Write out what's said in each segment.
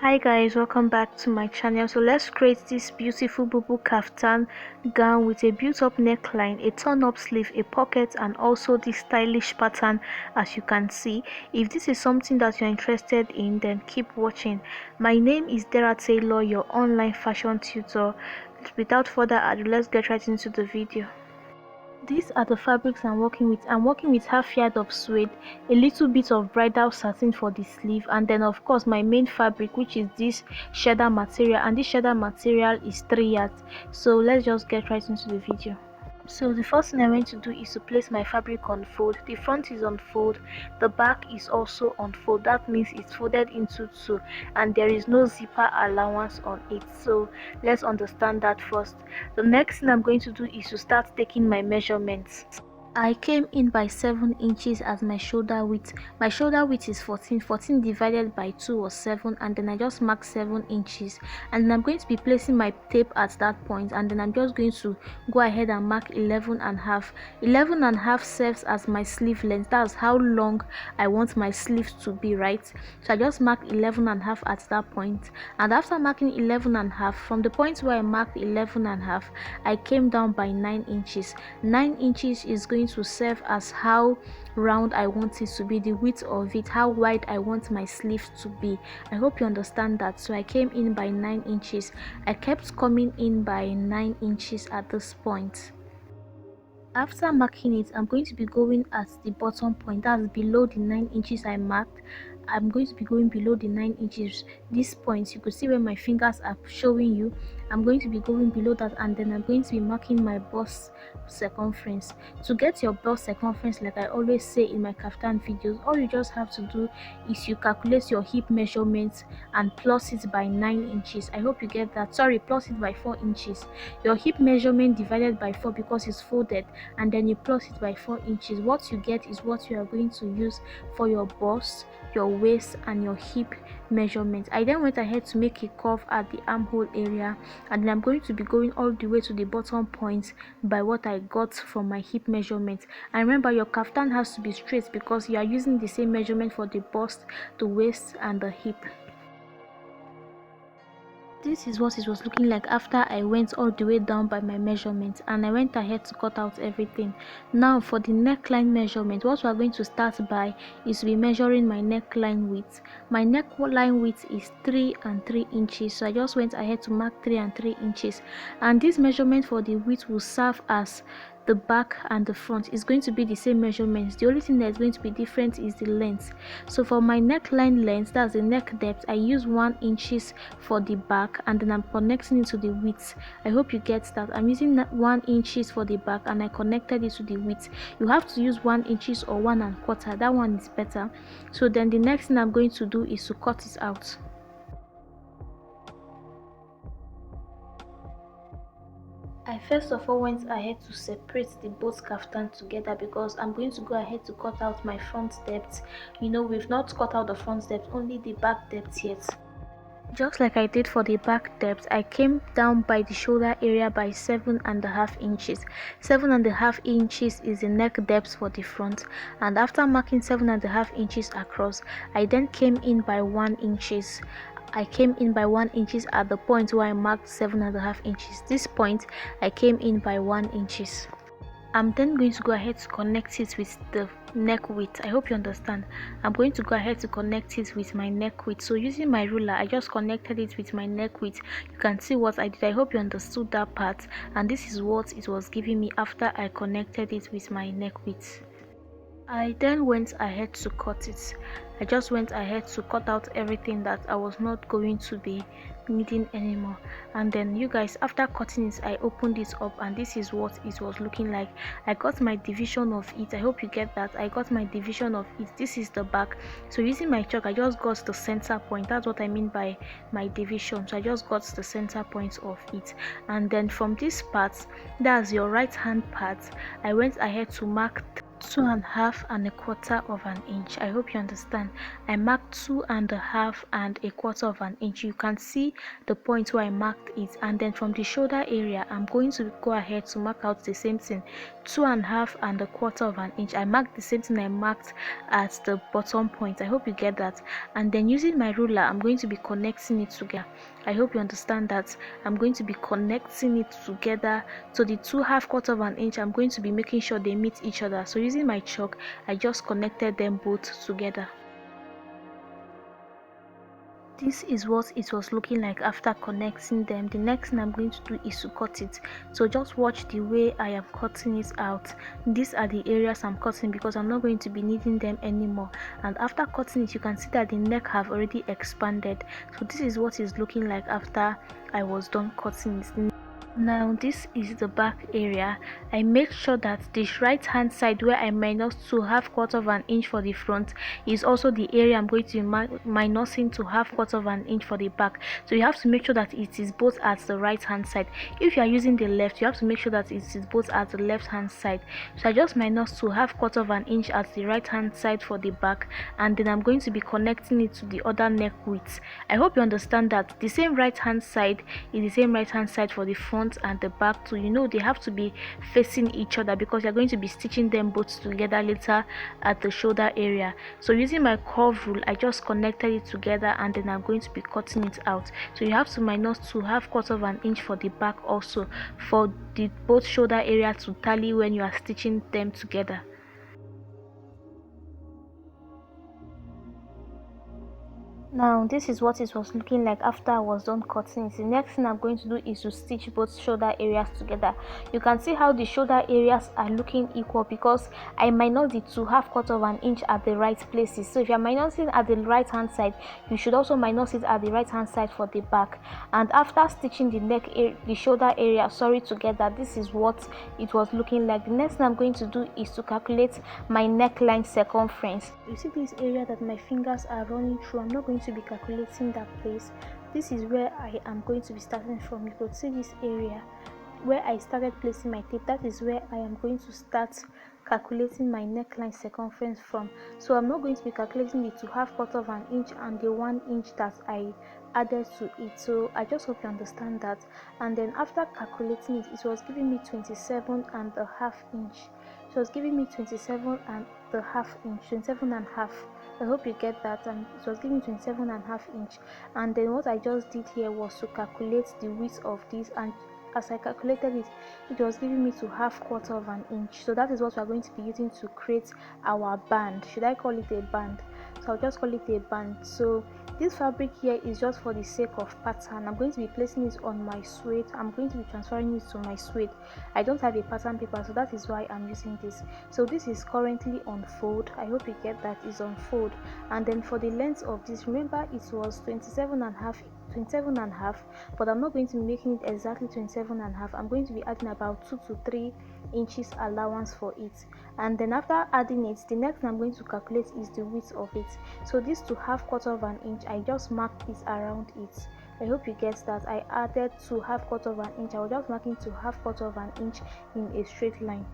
Hi guys, welcome back to my channel. So let's create this beautiful bubu kaftan gown with a built-up neckline, a turn-up sleeve, a pocket, and also this stylish pattern. As you can see, if this is something that you're interested in, then keep watching. My name is Deratailor, your online fashion tutor. Without further ado, let's get right into the video. These are the fabrics I'm working with. I'm working with half yard of suede, a little bit of bridal satin for the sleeve, and then of course my main fabric, which is this cheddar material, and this cheddar material is 3 yards. So let's just get right into the video. So the first thing I want to do is to place my fabric on fold. The front is on fold, the back is also on fold. That means it's folded into two and there is no zipper allowance on it. So let's understand that first. The next thing I'm going to do is to start taking my measurements. I came in by 7 inches as my shoulder width. My shoulder width is 14 divided by 2 or 7, and then I just mark 7 inches, and then I'm going to be placing my tape at that point, and then I'm just going to go ahead and mark 11 and half. 11 and half serves as my sleeve length. That's how long I want my sleeves to be, right? So I just mark 11 and half at that point, and after marking 11 and half, from the point where I marked 11 and half, I came down by 9 inches. 9 inches is going to serve as how round I want it to be, the width of it, how wide I want my sleeve to be. I hope you understand that. So I came in by 9 inches. I kept coming in by 9 inches at this point. After marking it, I'm going to be going at the bottom point, that's below the 9 inches I marked. I'm going to be going below the 9 inches. This point, you could see where my fingers are showing you. I'm going to be going below that, and then I'm going to be marking my bust circumference. To get your bust circumference, like I always say in my kaftan videos, all you just have to do is you calculate your hip measurements and plus it by 9 inches. I hope you get that. Sorry, plus it by 4 inches. Your hip measurement divided by 4 because it's folded, and then you plus it by 4 inches. What you get is what you are going to use for your bust, your waist, and your hip measurement. I then went ahead to make a curve at the armhole area, and then I'm going to be going all the way to the bottom point by what I got from my hip measurement. And remember, your kaftan has to be straight because you are using the same measurement for the bust, the waist, and the hip. This is what it was looking like after I went all the way down by my measurement, and I went ahead to cut out everything. Now for the neckline measurement, what we are going to start by is to be measuring my neckline width. My neckline width is 3 and 3 inches, so I just went ahead to mark 3 and 3 inches, and this measurement for the width will serve as the back and the front. Is going to be the same measurements. The only thing that is going to be different is the length. So for my neckline length, that's the neck depth, I use 1 inches for the back, and then I'm connecting it to the width. I hope you get that. I'm using 1 inches for the back and I connected it to the width. You have to use 1 inches or 1 1/4. That one is better. So then the next thing I'm going to do is to cut it out. I first of all went ahead to separate the both kaftan together because I'm going to go ahead to cut out my front depth. You know, we've not cut out the front depth, only the back depth yet. Just like I did for the back depth, I came down by the shoulder area by 7.5 inches. 7.5 inches is the neck depth for the front, and after marking 7.5 inches across, I then came in by 1 inches. I came in by 1 inches at the point where I marked 7.5 inches. This point I came in by 1 inches. I'm then going to go ahead to connect it with the neck width. I hope you understand. I'm going to go ahead to connect it with my neck width. So using my ruler, I just connected it with my neck width. You can see what I did. I hope you understood that part, and this is what it was giving me after I connected it with my neck width. I then went ahead to cut it. I just went ahead to cut out everything that I was not going to be needing anymore. And then you guys, after cutting it, I opened it up, and this is what it was looking like. I got my division of it. I hope you get that. I got my division of it. This is the back. So using my chalk, I just got the center point. That's what I mean by my division. So I just got the center point of it, and then from this part, that's your right hand part, I went ahead to mark 2.5 and a quarter of an inch. I hope you understand. I marked 2.5 and a quarter of an inch. You can see the point where I marked it, and then from the shoulder area I'm going to go ahead to mark out the same thing, 2.5 and a quarter of an inch. I marked the same thing I marked at the bottom point. I hope you get that. And then using my ruler I'm going to be connecting it together. I hope you understand that. I'm going to be connecting it together. So the 2.5 quarter of an inch, I'm going to be making sure they meet each other. So using my chalk, I just connected them both together. This is what it was looking like after connecting them. The next thing I'm going to do is to cut it. So just watch the way I am cutting it out. These are the areas I'm cutting because I'm not going to be needing them anymore. And after cutting it, you can see that the neck have already expanded. So this is what it's looking like after I was done cutting it. Now this is the back area. I make sure that the right hand side where I minus to 1/2 quarter of an inch for the front is also the area I'm going to be minusing to 1/2 quarter of an inch for the back. So you have to make sure that it is both at the right hand side. If you are using the left, you have to make sure that it is both at the left hand side. So I just minus to 1/2 quarter of an inch at the right hand side for the back, and then I'm going to be connecting it to the other neck width. I hope you understand that the same right hand side is the same right hand side for the front and the back too. You know, they have to be facing each other because you're going to be stitching them both together later at the shoulder area. So using my curve rule, I just connected it together, and then I'm going to be cutting it out. So you have to minus to 1/2 quarter of an inch for the back also, for the both shoulder area to tally when you are stitching them together. Now this is what it was looking like after I was done cutting it. The next thing I'm going to do is to stitch both shoulder areas together. You can see how the shoulder areas are looking equal because I minus it to 1/2 quarter of an inch at the right places. So if you're minusing at the right hand side, you should also minus it at the right hand side for the back. And after stitching the neck the shoulder area together, this is what it was looking like. The next thing I'm going to do is to calculate my neckline circumference. You see this area that my fingers are running through, I'm not going to be calculating that place. This is where I am going to be starting from. You could see this area where I started placing my tape. That is where I am going to start calculating my neckline circumference from. So I'm not going to be calculating it to 1/2 quarter of an inch and the 1 inch that I added to it. So I just hope you understand that. And then after calculating it, it was giving me 27.5 inch. It was giving me 27.5 inch, 27.5. I hope you get that. And it was giving 27.5 inch. And then what I just did here was to calculate the width of this, and as I calculated it, it was giving me to 1/2 quarter of an inch. So that is what we are going to be using to create our band. Should I call it a band? So I'll just call it a band. So this fabric here is just for the sake of pattern. I'm going to be placing it on my suede. I'm going to be transferring it to my suede. I don't have a pattern paper, so that is why I'm using this. So this is currently on fold. I hope you get that. It's on fold. And then for the length of this, remember it was 27.5, but I'm not going to be making it exactly 27.5. I'm going to be adding about 2 to 3 inches allowance for it. And then after adding it, the next thing I'm going to calculate is the width of it. So this to 1/2 quarter of an inch, I just marked it around it. I hope you get that. I added to 1/2 quarter of an inch. I was just marking to 1/2 quarter of an inch in a straight line.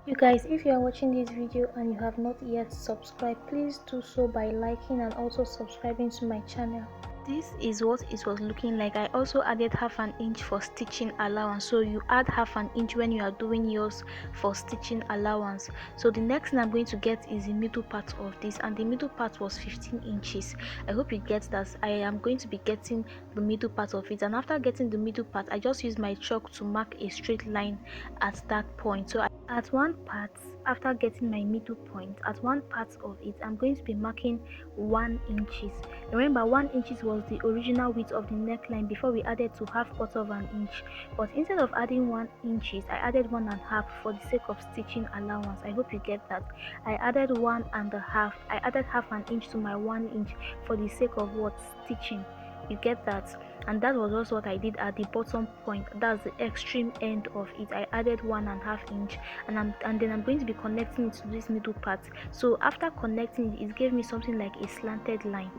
You guys, if you are watching this video and you have not yet subscribed, please do so by liking and also subscribing to my channel. This is what it was looking like. I also added 1/2 inch for stitching allowance. So you add 1/2 inch when you are doing yours for stitching allowance. So the next thing I'm going to get is the middle part of this, and the middle part was 15 inches. I hope you get that. I am going to be getting the middle part of it, and after getting the middle part, I just use my chalk to mark a straight line at that point. So at one part, after getting my middle point, at one part of it, I'm going to be marking 1 inches. Remember, 1 inches was the original width of the neckline before we added to 1/2 quarter of an inch. But instead of adding 1 inches, I added 1.5 for the sake of stitching allowance. I hope you get that. I added 1.5. I added 1/2 inch to my 1 inch for the sake of what? Stitching. You get that? And that was also what I did at the bottom point. That's the extreme end of it. I added 1.5 inch, and then I'm going to be connecting it to this middle part. So after connecting it, it gave me something like a slanted line.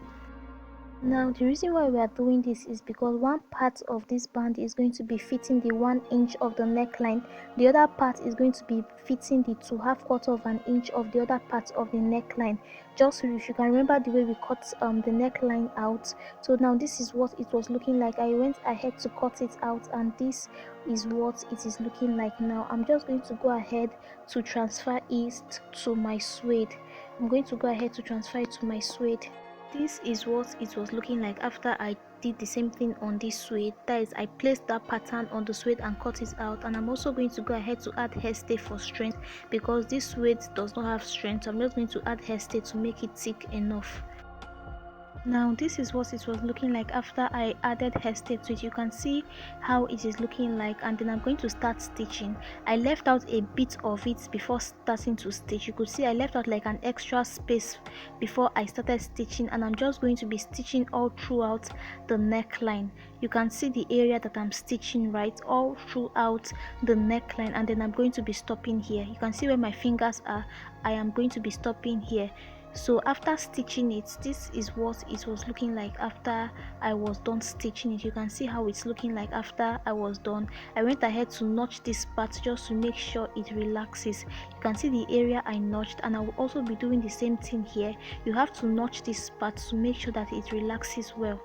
Now the reason why we are doing this is because one part of this band is going to be fitting the 1 inch of the neckline, the other part is going to be fitting the 2.25 inch of the other part of the neckline. Just so if you can remember the way we cut the neckline out. So now this is what it was looking like. I went ahead to cut it out, and this is what it is looking like now. I'm just going to go ahead to transfer it to my suede. I'm going to go ahead to transfer it to my suede. This is what it was looking like after I did the same thing on this suede. That is, I placed that pattern on the suede and cut it out, and I'm also going to go ahead to add hairstay for strength because this suede does not have strength. So I'm just going to add hairstay to make it thick enough. Now this is what it was looking like after I added hairstay to it. You can see how it is looking like, and then I'm going to start stitching. I left out a bit of it before starting to stitch. You could see I left out like an extra space before I started stitching, and I'm just going to be stitching all throughout the neckline. You can see the area that I'm stitching right all throughout the neckline, and then I'm going to be stopping here. You can see where my fingers are. I am going to be stopping here. So after stitching it, this is what it was looking like after I was done stitching it. You can see how it's looking like after I was done. I went ahead to notch this part just to make sure it relaxes. You can see the area I notched, and I will also be doing the same thing here. You have to notch this part to make sure that it relaxes well.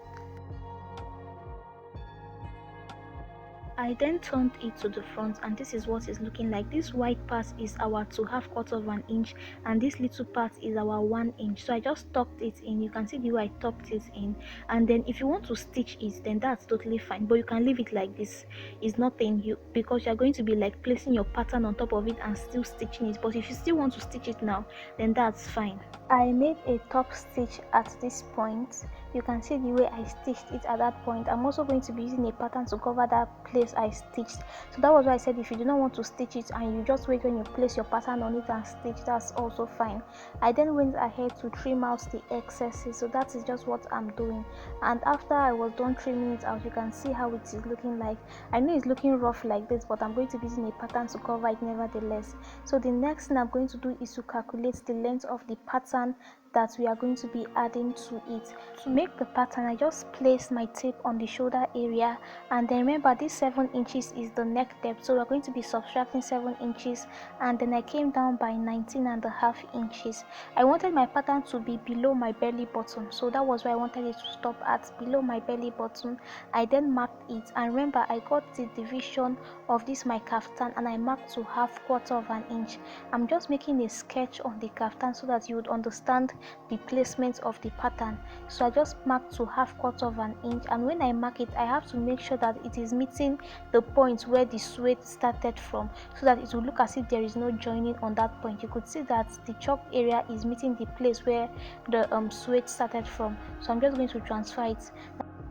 I then turned it to the front, and this is what it's looking like. This white part is our 2.25 inch, and this little part is our 1 inch. So I just tucked it in. You can see the way I tucked it in. And then if you want to stitch it, then that's totally fine, but you can leave it like this. It's nothing, because you're going to be like placing your pattern on top of it and still stitching it. But if you still want to stitch it now, then that's fine. I made a top stitch at this point. You can see the way I stitched it at that point. I'm also going to be using a pattern to cover that place I stitched. So that was why I said if you do not want to stitch it and you just wait when you place your pattern on it and stitch, that's also fine. I then went ahead to trim out the excesses. So that is just what I'm doing. And after I was done trimming it out, you can see how it is looking like. I know it's looking rough like this, but I'm going to be using a pattern to cover it nevertheless. So the next thing I'm going to do is to calculate the length of the pattern that we are going to be adding to it. To make the pattern, I just place my tape on the shoulder area, and then remember this 7 inches is the neck depth, so we're going to be subtracting 7 inches, and then I came down by 19.5 inches. I wanted my pattern to be below my belly button, so that was why I wanted it to stop at below my belly button. I then marked it, and remember I got the division of this my kaftan, and I marked to 1/4 inch. I'm just making a sketch on the kaftan so that you would understand the placement of the pattern. So I just marked to 1/4 inch, and when I mark it, I have to make sure that it is meeting the point where the suede started from, so that it will look as if there is no joining on that point. You could see that the chalk area is meeting the place where the suede started from. So I'm just going to transfer it.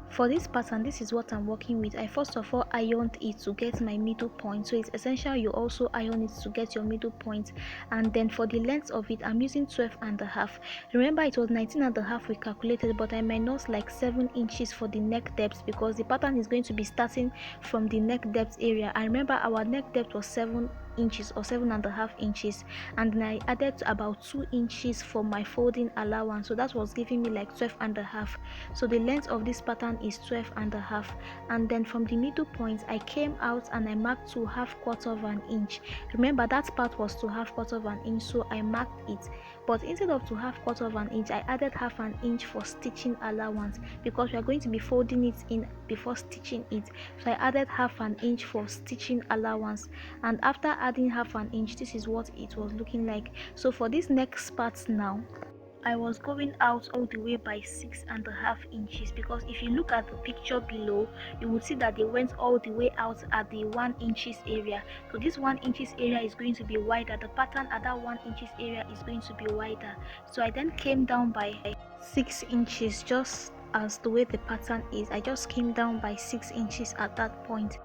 For this pattern, this is what I'm working with. I first of all ironed it to get my middle point, so it's essential you also iron it to get your middle point. And then for the length of it, I'm using 12.5. Remember it was 19.5 we calculated, but I minus like 7 inches for the neck depth because the pattern is going to be starting from the neck depth area. And remember our neck depth was 7 inches or 7.5 inches, and then I added about 2 inches for my folding allowance, so that was giving me like 12.5. So the length of this pattern is 12.5, and then from the middle point I came out and I marked to 1/4 inch. Remember that part was to 1/4 inch, so I marked it, but instead of to 1/4 inch I added 1/2 inch for stitching allowance because we are going to be folding it in before stitching it. So I added 1/2 inch for stitching allowance, and after adding 1/2 inch, this is what it was looking like. So for this next part now, I was going out all the way by 6.5 inches, because if you look at the picture below, you would see that they went all the way out at the 1 inches area. So this 1 inches area is going to be wider. The pattern at that 1 inches area is going to be wider. So I then came down by 6 inches, just as the way the pattern is. I just came down by 6 inches at that point.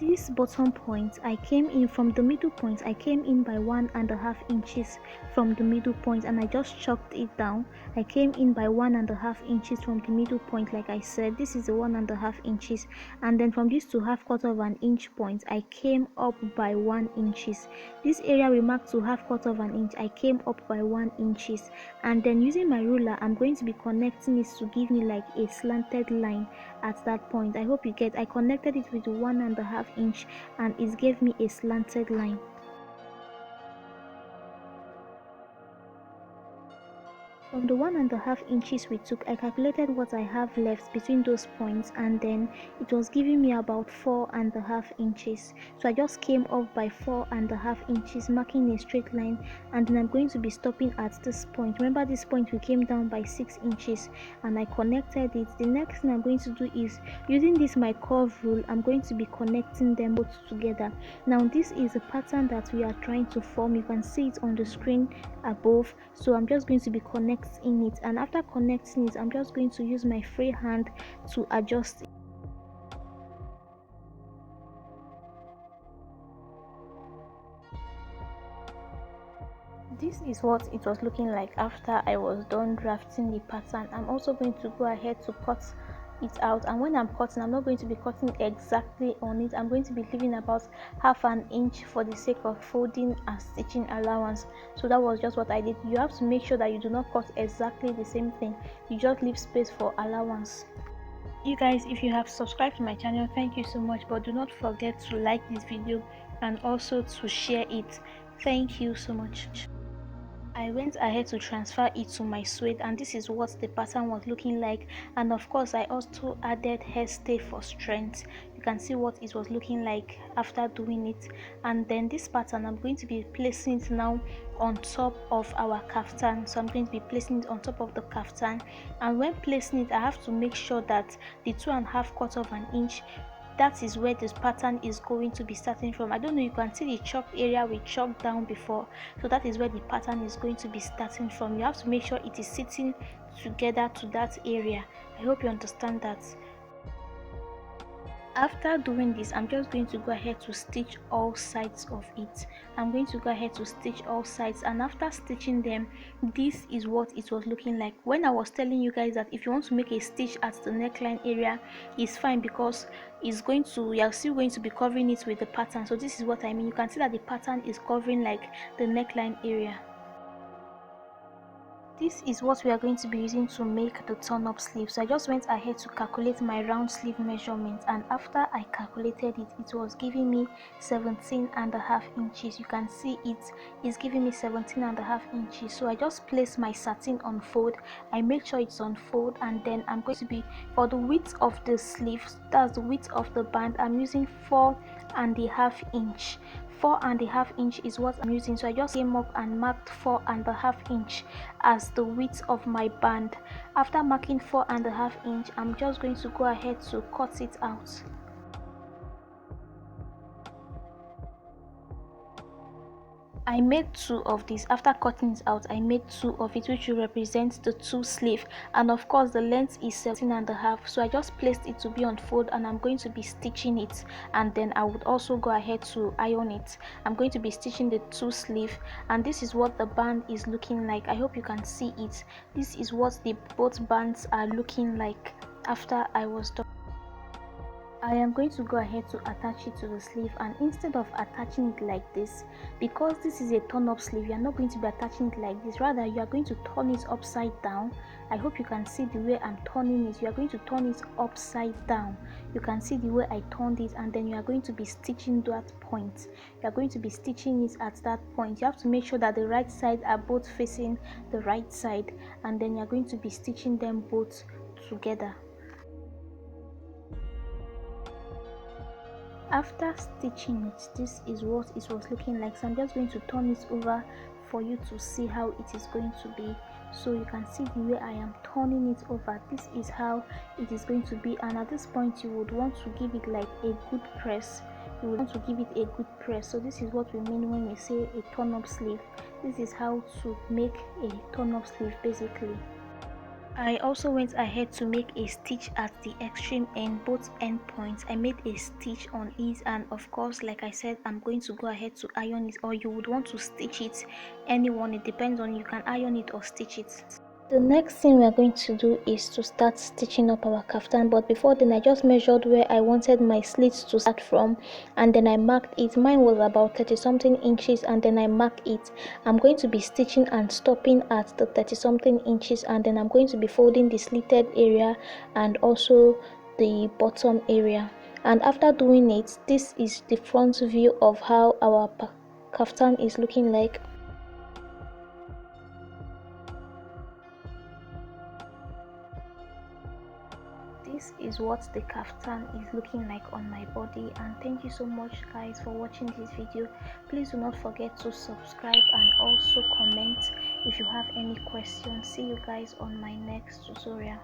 this bottom point, I came in from the middle point. I came in by 1.5 inches from the middle point, and I just chalked it down. I came in by 1.5 inches from the middle point. Like I said, this is the 1.5 inches, and then from this to half quarter of an inch point, I came up by 1 inches. This area we marked to half quarter of an inch, I came up by 1 inches, and then using my ruler, I'm going to be connecting it to give me like a slanted line at that point. I hope you get. I connected it with 1.5 inch, and it gave me a slanted line. From the 1.5 inches we took, I calculated what I have left between those points, and then it was giving me about 4.5 inches. So I just came off by 4.5 inches, marking a straight line, and then I'm going to be stopping at this point. Remember, this point we came down by 6 inches, and I connected it. The next thing I'm going to do is, using this my curve rule, I'm going to be connecting them both together. Now this is a pattern that we are trying to form. You can see it on the screen above. So I'm just going to be connecting it, and after connecting it, I'm just going to use my free hand to adjust it. This is what it was looking like after I was done drafting the pattern. I'm also going to go ahead to cut it out, and when I'm cutting, I'm not going to be cutting exactly on it. I'm going to be leaving about half an inch for the sake of folding and stitching allowance. So that was just what I did. You have to make sure that you do not cut exactly the same thing. You just leave space for allowance. You guys, if you have subscribed to my channel, thank you so much, but do not forget to like this video and also to share it. Thank you so much. I went ahead to transfer it to my suede, and this is what the pattern was looking like. And of course, I also added hairstay for strength. You can see what it was looking like after doing it. And then this pattern, I'm going to be placing it now on top of our kaftan. So I'm going to be placing it on top of the kaftan, and when placing it, I have to make sure that the 2.5 quarter of an inch, that is where this pattern is going to be starting from. I don't know, you can see the chalk area we chalked down before, so that is where the pattern is going to be starting from. You have to make sure it is sitting together to that area. I hope you understand that. After doing this, I'm just going to go ahead to stitch all sides of it. I'm going to go ahead to stitch all sides, and after stitching them, this is what it was looking like. When I was telling you guys that if you want to make a stitch at the neckline area, it's fine, because it's going to, you're still going to be covering it with the pattern. So this is what I mean. You can see that the pattern is covering like the neckline area. This is what we are going to be using to make the turn-up sleeve. So I just went ahead to calculate my round sleeve measurement, and after I calculated it, it was giving me 17.5 inches. You can see it is giving me 17.5 inches. So I just placed my satin on fold. I make sure it's on fold, and then I'm going to be, for the width of the sleeve, that's the width of the band, I'm using 4.5 inch. 4.5 inch is what I'm using. So I just came up and marked 4.5 inch as the width of my band. After marking 4.5 inch, I'm just going to go ahead to cut it out. I made 2 of these. After cutting it out, I made 2 of it, which will represent the 2 sleeve, and of course the length is 17.5. so I just placed it to be on fold, and I'm going to be stitching it, and then I would also go ahead to iron it. I'm going to be stitching the 2 sleeve, and this is what the band is looking like. I hope you can see it. This is what the both bands are looking like after I was done. I am going to go ahead to attach it to the sleeve, and instead of attaching it like this, because this is a turn-up sleeve, you are not going to be attaching it like this. Rather, you are going to turn it upside down. I hope you can see the way I'm turning it. You are going to turn it upside down. You can see the way I turned it, and then you are going to be stitching that point. You are going to be stitching it at that point. You have to make sure that the right side are both facing the right side, and then you are going to be stitching them both together. After stitching it, this is what it was looking like. So I'm just going to turn it over for you to see how it is going to be. So you can see the way I am turning it over. This is how it is going to be, and at this point you would want to give it like a good press. You would want to give it a good press. So this is what we mean when we say a turn-up sleeve. This is how to make a turn-up sleeve basically. I also went ahead to make a stitch at the extreme end, both end points. I made a stitch on it, and of course, like I said, I'm going to go ahead to iron it, or you would want to stitch it. Anyone, it depends on you. You can iron it or stitch it. The next thing we are going to do is to start stitching up our kaftan, but before then I just measured where I wanted my slits to start from, and then I marked it. Mine was about 30 something inches, and then I marked it. I'm going to be stitching and stopping at the 30 something inches, and then I'm going to be folding the slitted area and also the bottom area. And after doing it, this is the front view of how our kaftan is looking like. This is what the kaftan is looking like on my body, and thank you so much guys for watching this video. Please do not forget to subscribe and also comment if you have any questions. See you guys on my next tutorial.